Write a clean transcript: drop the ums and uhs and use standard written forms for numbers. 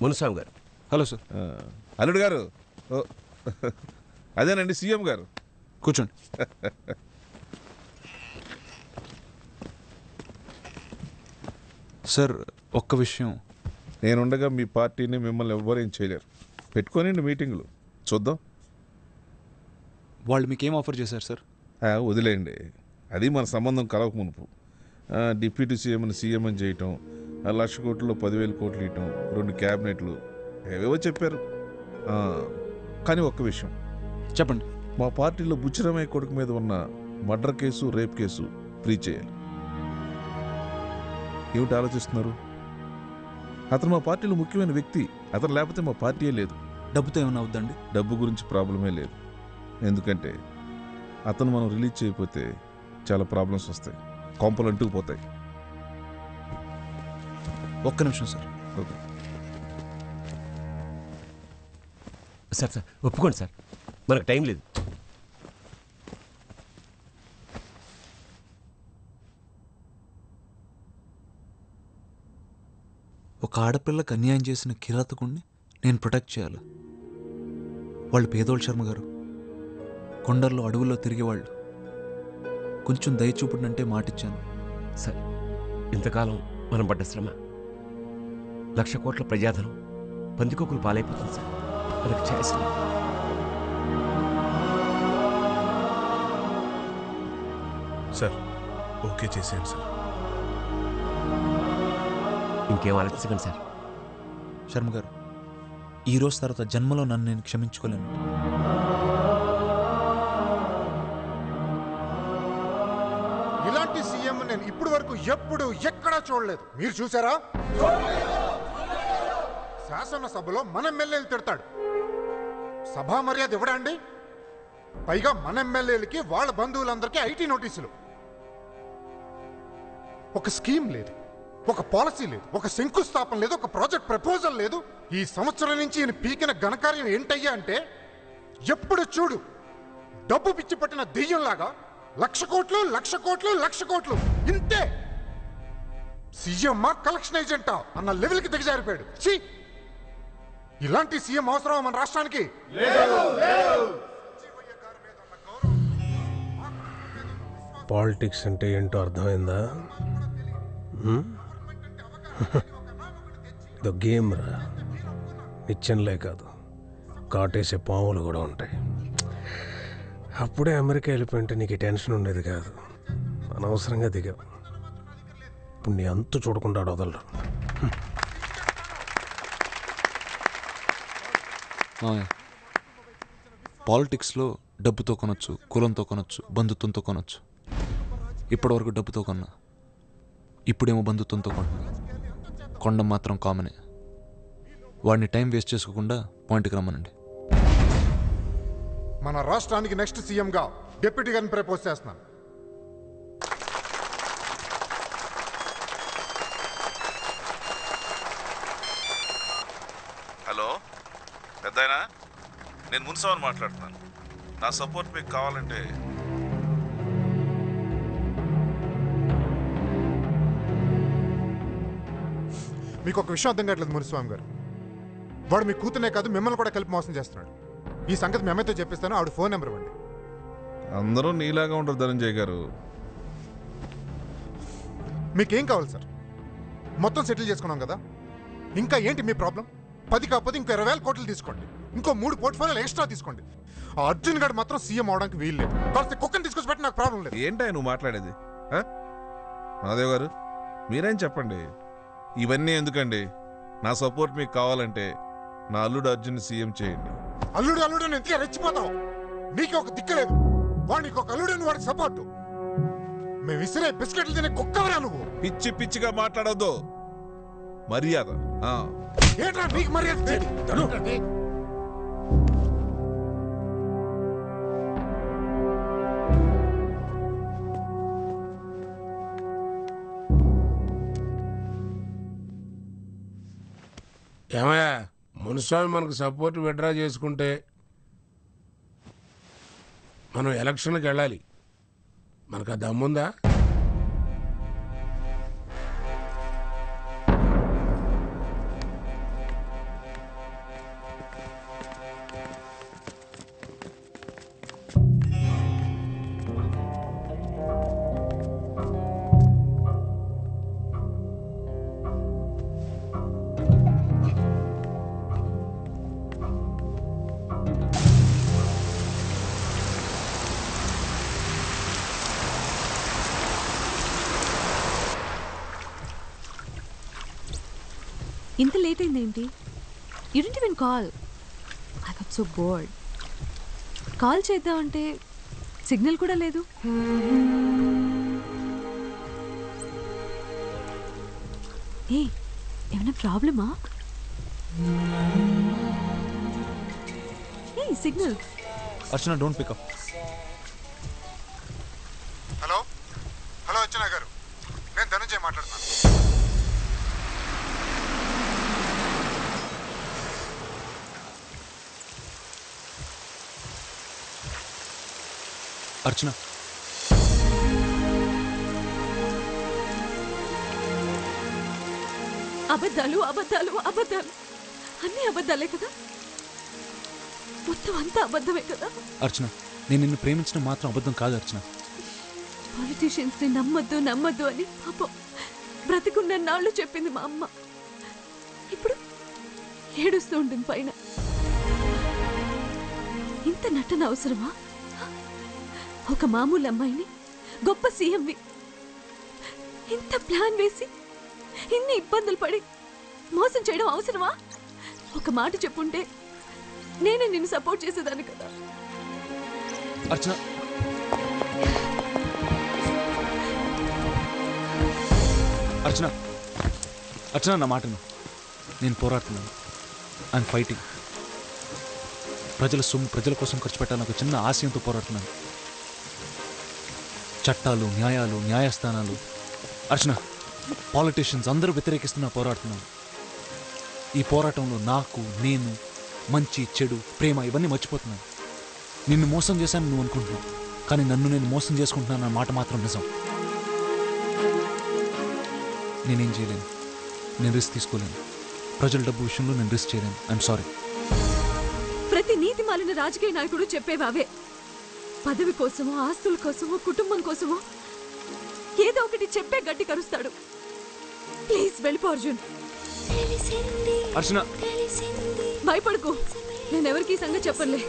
మునుస్వామి గారు. Hello sir. అల్లుడు గారు. అదేనండి సీఎం గారు. కూర్చోండి. సార్ ఒక్క విషయం. నేనుండగా మీ పార్టీని మిమ్మల్ని ఎవ్వరేం చేయలేరు. పెట్టుకోనండి మీటింగులు, చూద్దాం. వాళ్ళు మీకేం ఆఫర్ చేశారు సార్? వదిలేయండి, అది మన సంబంధం కలవక మునుపు. డిప్యూటీ సీఎంని సీఎం అని చేయటం, 1,00,000 కోట్లలో 10,000 కోట్లు ఇవ్వటం, 2 క్యాబినెట్లు, ఏవేవో చెప్పారు. కానీ ఒక్క విషయం చెప్పండి. మా పార్టీలో బుచ్చిరామయ్య కొడుకు మీద ఉన్న murder case, rape case free చేయాలి. ఏమిటి ఆలోచిస్తున్నారు? అతను మా పార్టీలో ముఖ్యమైన వ్యక్తి. అతను లేకపోతే మా పార్టీయే లేదు. డబ్బుతో ఏమైనా అవుద్దండి? డబ్బు గురించి ప్రాబ్లమే లేదు. ఎందుకంటే అతను మనం రిలీజ్ చేయకపోతే చాలా ప్రాబ్లమ్స్ వస్తాయి, కొంపలు అంటుకుపోతాయి. ఒక్క నిమిషం సార్. ఓకే సార్ సార్ ఒప్పుకోండి సార్, మనకు టైం లేదు. ఒక ఆడపిల్లకి అన్యాయం చేసిన కిరాతకుణ్ణి నేను ప్రొటెక్ట్ చేయాలి. వాళ్ళు పేదోళ్ళు శర్మ గారు, కొండల్లో అడవుల్లో తిరిగేవాళ్ళు. కొంచెం దయ చూపుడంటే మాటిచ్చాను. సార్ ఇంతకాలం మనం పడ్డ శ్రమ, 1,00,000 కోట్ల ప్రజాధనం పందికొక్కులు పాలైపోతుంది సార్. మనకు ఛాయిస్ లేదు. సార్ ఓకే చేసేయండి సార్. ఇంకేం ఆలోచించకండి సార్. శర్మ గారు, ఈ రోజు తర్వాత జన్మలో నన్ను నేను క్షమించుకోలేను. ఇలాంటి సీఎం నేను ఇప్పటి వరకు ఎప్పుడు ఎక్కడా చూడలేదు. మీరు చూసారా? శాసనసభలో మన ఎమ్మెల్యేలు తిడతాడు. సభా మర్యాద ఇవ్వడండి. పైగా మన ఎమ్మెల్యేలకి వాళ్ళ బంధువులందరికీ ఐటీ నోటీసులు. ఒక స్కీమ్ లేదు, ఒక పాలసీ లేదు, ఒక శంకుస్థాపన లేదు, ఒక ప్రాజెక్ట్ ప్రపోజల్ లేదు. ఈ సంవత్సరం నుంచి ఈయన పీకిన ఘనకార్యం ఏంటయ్యా అంటే, ఎప్పుడు చూడు డబ్బు పిచ్చి పట్టిన దెయ్యంలాగా 1,00,000 కోట్లు 1,00,000 కోట్లు 1,00,000 కోట్లు ఇంతే. సీఎం కలెక్షన్ ఏజెంటా అన్న లెవెల్కి దిగజారిపోయాడు. ఛీ, ఇలాంటి సీఎం అవసరం మన రాష్ట్రానికి? పాలిటిక్స్ అంటే ఏంటో అర్థమైందా? ఇదో గేమ్ రా, నిత్యంలే కాదు, కాటేసే పాములు కూడా ఉంటాయి. అప్పుడే అమెరికా వెళ్ళిపోయింటే నీకు టెన్షన్ ఉండేది కాదు. అనవసరంగా దిగావు. ఇప్పుడు నీ అంతు చూడకుండా వదలరు. పాలిటిక్స్లో డబ్బుతో కొనొచ్చు, కులంతో కొనొచ్చు, బంధుత్వంతో కొనొచ్చు. ఇప్పటివరకు డబ్బుతో కొన్నా, ఇప్పుడేమో బంధుత్వంతో కొంటున్నా. కొండం మాత్రం కామనే. వాడిని టైం వేస్ట్ చేసుకోకుండా పాయింట్కి రమ్మనండి. మన రాష్ట్రానికి నెక్స్ట్ సీఎంగా డిప్యూటీ గారిని ప్రపోజ్ చేస్తున్నాను. హలో పెద్దాయనా, నేను మున్సవాన్ని మాట్లాడుతున్నాను. నా సపోర్ట్ మీకు కావాలంటే మీకు ఒక విషయం అర్థం కావట్లేదు మునిస్వామి గారు. వాడు మీ కూతునే కాదు మిమ్మల్ని కూడా కలిపి మోసం చేస్తున్నాడు. ఈ సంగతి మీ అమ్మాయితో చెప్పిస్తాను. ఆవిడ ఫోన్ నెంబర్ ఇవ్వండి. అందరూ నీలాగా ఉంటారు ధనంజయ్ గారు. మీకేం కావాలి సార్? మొత్తం సెటిల్ చేసుకున్నాం కదా, ఇంకా ఏంటి మీ ప్రాబ్లం? 10 కాకపోతే ఇంకో 20,000 కోట్లు తీసుకోండి, ఇంకో 3 పోర్ట్ఫోలియోలు ఎక్స్ట్రా తీసుకోండి. ఆ అర్జున్ గారు మాత్రం సీఎం అవడానికి వీలు లేదు. కాస్త కుక్కని తీసుకొచ్చి పెట్టి నాకు ప్రాబ్లం లేదు. ఏంటో నువ్వు మాట్లాడేది? మాధవ్ గారు మీరేం చెప్పండి. ఇవన్నీ ఎందుకండి? నా సపోర్ట్ మీకు కావాలంటే నా అల్లుడు అర్జున్ సీఎం చేయండి. అల్లుడు అల్లుడు అని ఎంతగా రెచ్చిపోతావు? నీకు ఒక దిక్కులేదు, వాడికి ఒక అల్లుడు అని వాడికి సపోర్టు. మేము విసిరే బిస్కెట్లు తినే కుక్కవరా నువ్వు? పిచ్చి పిచ్చిగా మాట్లాడొద్దు, మర్యాద. ఏంట్రా నీకు మర్యాద? ఏమయ్యా, మునుస్వామి మనకు సపోర్ట్ విడ్రా చేసుకుంటే మనం ఎలక్షన్కి వెళ్ళాలి. మనకు ఆ దమ్ముందా? ఇంత లేట్ అయిందేంటి? You didn't even call. I got so bored. Call చేద్దామంటే సిగ్నల్ కూడా లేదు. ఏ ఏమైనా ప్రాబ్లమా? ఏ signal. Archana don't pick up. Hello hello Archana garu, నేను ధనుంజయ్ మాట్లాడుతున్నాను. అర్చన అబద్ధాలు అబద్ధాలు అబద్ధాలు, అన్నీ అబద్ధాలే కదా, మొత్తం అంతా అబద్ధమే కదా. అర్చన నేను నిన్ను ప్రేమించడం మాత్రం అబద్ధం కాదు అర్చన. పాలిటీషియన్స్ ని నమ్మద్దు నమ్మద్దు అని పాపం బ్రతికున్న నాళ్ళు చెప్పింది మా అమ్మ. ఇప్పుడు ఏడుస్తూ ఉంటుంది పైన. ఇంత నటన అవసరమా? ఒక మామూలు అమ్మాయిని గొప్ప సీఎంవి ఇంత ప్లాన్ వేసి ఇన్ని ఇబ్బందులు పడి మోసం చేయడం అవసరమా? ఒక మాట చెప్పుంటే నేనే నిన్ను సపోర్ట్ చేసేదాన్ని కదా. అర్చన అర్చన అర్చన నా మాటను. నేను పోరాడుతున్నాను. I'm fighting. ప్రజల సొమ్ము ప్రజల కోసం ఖర్చు పెట్టాలని ఒక చిన్న ఆశయంతో పోరాడుతున్నాను. చట్టాలు, న్యాయాలు, న్యాయస్థానాలు, అర్చన పాలిటీషియన్స్ అందరూ వ్యతిరేకిస్తున్నా పోరాడుతున్నాను. ఈ పోరాటంలో నాకు, నేను, మంచి చెడు, ప్రేమ ఇవన్నీ మర్చిపోతున్నాను. నిన్ను మోసం చేశాను నువ్వు అనుకుంటున్నావు, కానీ నన్ను నేను మోసం చేసుకుంటున్నాను అన్న మాట మాత్రం నిజం. నేనేం చేయలేను. నేను రిస్క్ తీసుకోలేను. ప్రజల డబ్బు విషయంలో నేను రిస్క్ చేయలేను. I'm sorry. ప్రతి నీతి మాలిన రాజకీయ నాయకుడు చెప్పేవావే. పదవి కోసమో, ఆస్తుల కోసమో, కుటుంబం కోసమో ఏదో ఒకటి చెప్పే గట్టి కరుస్తాడు. ప్లీజ్ వెళ్ళిపో అర్జున్. అర్చన భయపడుకో, నేనెవరికి ఈ సంగతి చెప్పలే.